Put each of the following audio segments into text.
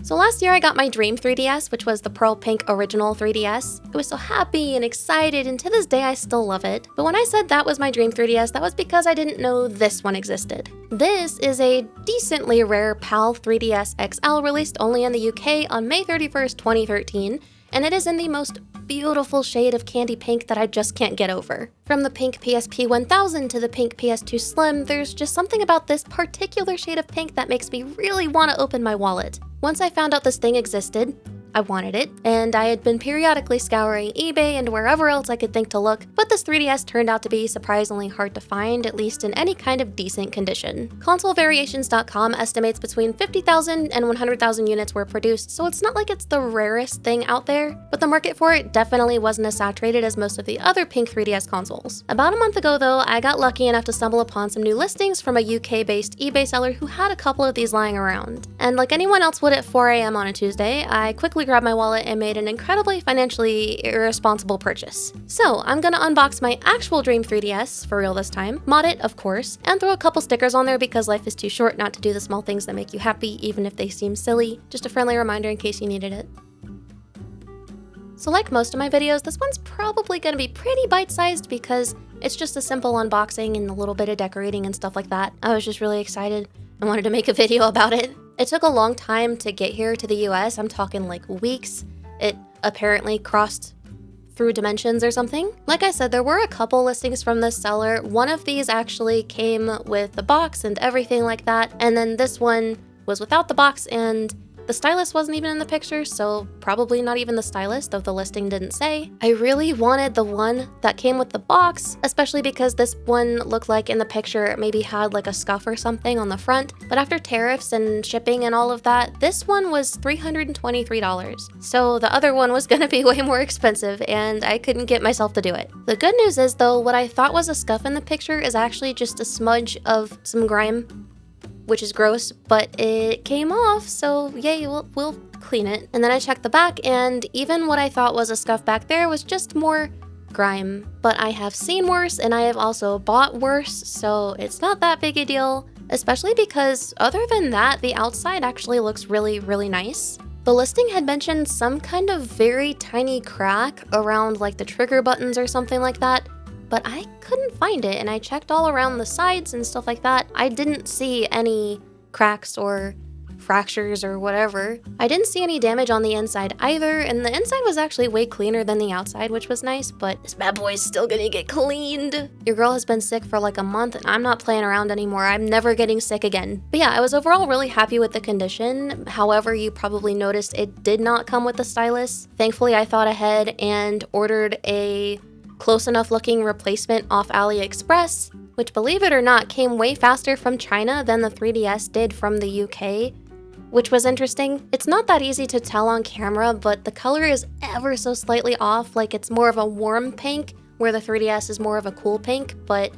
So last year I got my dream 3DS, which was the Pearl Pink original 3DS. I was so happy and excited, and to this day I still love it. But when I said that was my dream 3DS, that was because I didn't know this one existed. This is a decently rare PAL 3DS XL released only in the UK on May 31st, 2013, and it is in the most beautiful shade of candy pink that I just can't get over. From the pink PSP 1000 to the pink PS2 Slim, there's just something about this particular shade of pink that makes me really want to open my wallet. Once I found out this thing existed, I wanted it, and I had been periodically scouring eBay and wherever else I could think to look, but this 3DS turned out to be surprisingly hard to find, at least in any kind of decent condition. ConsoleVariations.com estimates between 50,000 and 100,000 units were produced, so it's not like it's the rarest thing out there, but the market for it definitely wasn't as saturated as most of the other pink 3DS consoles. About a month ago though, I got lucky enough to stumble upon some new listings from a UK-based eBay seller who had a couple of these lying around. And like anyone else would at 4 AM on a Tuesday, I quickly grabbed my wallet and made an incredibly financially irresponsible purchase. So I'm gonna unbox my actual dream 3DS, for real this time, mod it of course, and throw a couple stickers on there because life is too short not to do the small things that make you happy even if they seem silly. Just a friendly reminder in case you needed it. So like most of my videos, this one's probably gonna be pretty bite-sized because it's just a simple unboxing and a little bit of decorating and stuff like that. I was just really excited and wanted to make a video about it. It took a long time to get here to the US, I'm talking like weeks. It apparently crossed through dimensions or something. Like I said, there were a couple listings from this seller. One of these actually came with the box and everything like that, and then this one was without the box and the stylus wasn't even in the picture, so probably not even the stylus, though the listing didn't say. I really wanted the one that came with the box, especially because this one looked like in the picture it maybe had like a scuff or something on the front, but after tariffs and shipping and all of that, this one was $323. So the other one was gonna be way more expensive, and I couldn't get myself to do it. The good news is though, what I thought was a scuff in the picture is actually just a smudge of some grime, which is gross, but it came off, so yay, we'll clean it. And then I checked the back, and even what I thought was a scuff back there was just more grime. But I have seen worse, and I have also bought worse, so it's not that big a deal, especially because other than that, the outside actually looks really, really nice. The listing had mentioned some kind of very tiny crack around like the trigger buttons or something like that, but I couldn't find it, and I checked all around the sides and stuff like that. I didn't see any cracks or fractures or whatever. I didn't see any damage on the inside either, and the inside was actually way cleaner than the outside, which was nice, but this bad boy's still gonna get cleaned. Your girl has been sick for like a month, and I'm not playing around anymore. I'm never getting sick again. But yeah, I was overall really happy with the condition. However, you probably noticed it did not come with the stylus. Thankfully, I thought ahead and ordered a close enough looking replacement off AliExpress, which believe it or not came way faster from China than the 3DS did from the UK, which was interesting. It's not that easy to tell on camera, but the color is ever so slightly off, like it's more of a warm pink, where the 3DS is more of a cool pink, but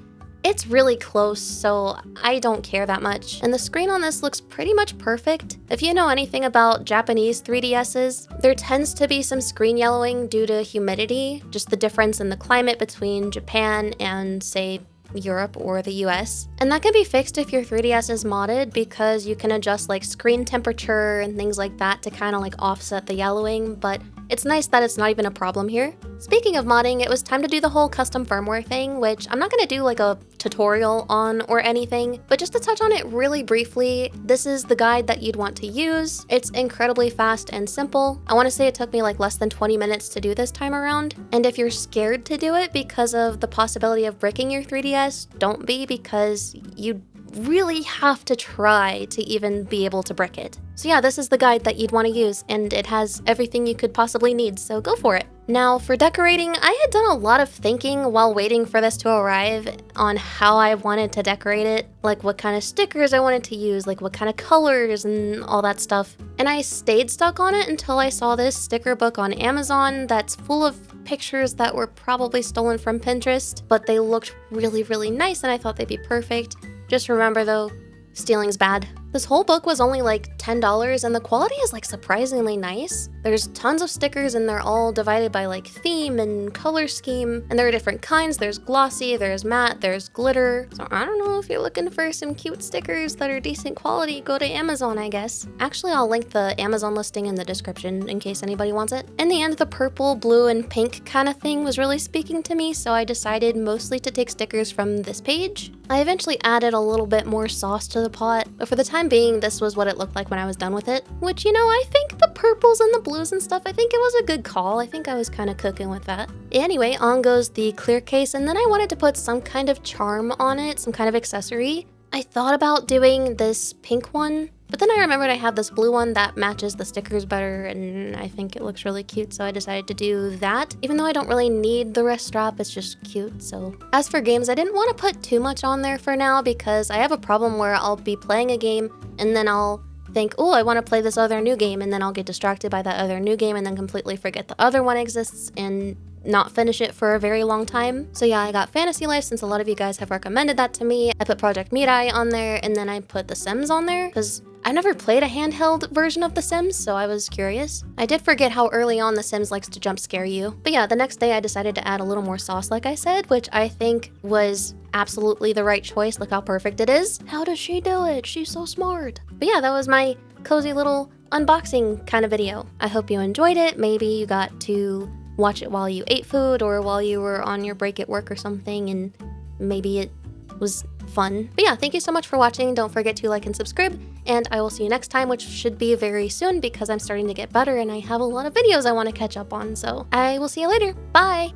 it's really close, so I don't care that much. And the screen on this looks pretty much perfect. If you know anything about Japanese 3DSs, there tends to be some screen yellowing due to humidity, just the difference in the climate between Japan and, say, Europe or the US. And that can be fixed if your 3DS is modded because you can adjust like screen temperature and things like that to kind of like offset the yellowing, but it's nice that it's not even a problem here. Speaking of modding, it was time to do the whole custom firmware thing, which I'm not gonna do like a tutorial on or anything, but just to touch on it really briefly, this is the guide that you'd want to use. It's incredibly fast and simple. I wanna say it took me like less than 20 minutes to do this time around. And if you're scared to do it because of the possibility of bricking your 3DS, don't be, because you really have to try to even be able to brick it. So yeah, this is the guide that you'd want to use, and it has everything you could possibly need, so go for it. Now, for decorating, I had done a lot of thinking while waiting for this to arrive on how I wanted to decorate it, like what kind of stickers I wanted to use, like what kind of colors and all that stuff. And I stayed stuck on it until I saw this sticker book on Amazon that's full of pictures that were probably stolen from Pinterest, but they looked really, really nice and I thought they'd be perfect. Just remember though, stealing's bad. This whole book was only like $10 and the quality is like surprisingly nice. There's tons of stickers and they're all divided by like theme and color scheme, and there are different kinds. There's glossy, there's matte, there's glitter. So I don't know, if you're looking for some cute stickers that are decent quality, go to Amazon, I guess. Actually, I'll link the Amazon listing in the description in case anybody wants it. In the end, the purple, blue, and pink kind of thing was really speaking to me, so I decided mostly to take stickers from this page. I eventually added a little bit more sauce to the pot, but for the time being, this was what it looked like when I was done with it. Which, you know, I think the purples and the blues and stuff, I think it was a good call. I think I was kind of cooking with that. Anyway, on goes the clear case, and then I wanted to put some kind of charm on it, some kind of accessory. I thought about doing this pink one, but then I remembered I have this blue one that matches the stickers better, and I think it looks really cute, so I decided to do that. Even though I don't really need the wrist strap, it's just cute, so. As for games, I didn't want to put too much on there for now because I have a problem where I'll be playing a game and then I'll think, oh, I want to play this other new game, and then I'll get distracted by that other new game and then completely forget the other one exists and not finish it for a very long time. So yeah, I got Fantasy Life since a lot of you guys have recommended that to me. I put Project Mirai on there, and then I put The Sims on there because I've never played a handheld version of The Sims, so I was curious. I did forget how early on The Sims likes to jump scare you. But yeah, the next day I decided to add a little more sauce, like I said, which I think was absolutely the right choice. Look how perfect it is. How does she do it? She's so smart. But yeah, that was my cozy little unboxing kind of video. I hope you enjoyed it. Maybe you got to watch it while you ate food or while you were on your break at work or something, and maybe it was fun. But yeah, thank you so much for watching. Don't forget to like and subscribe, and I will see you next time, which should be very soon because I'm starting to get better and I have a lot of videos I want to catch up on. So I will see you later. Bye!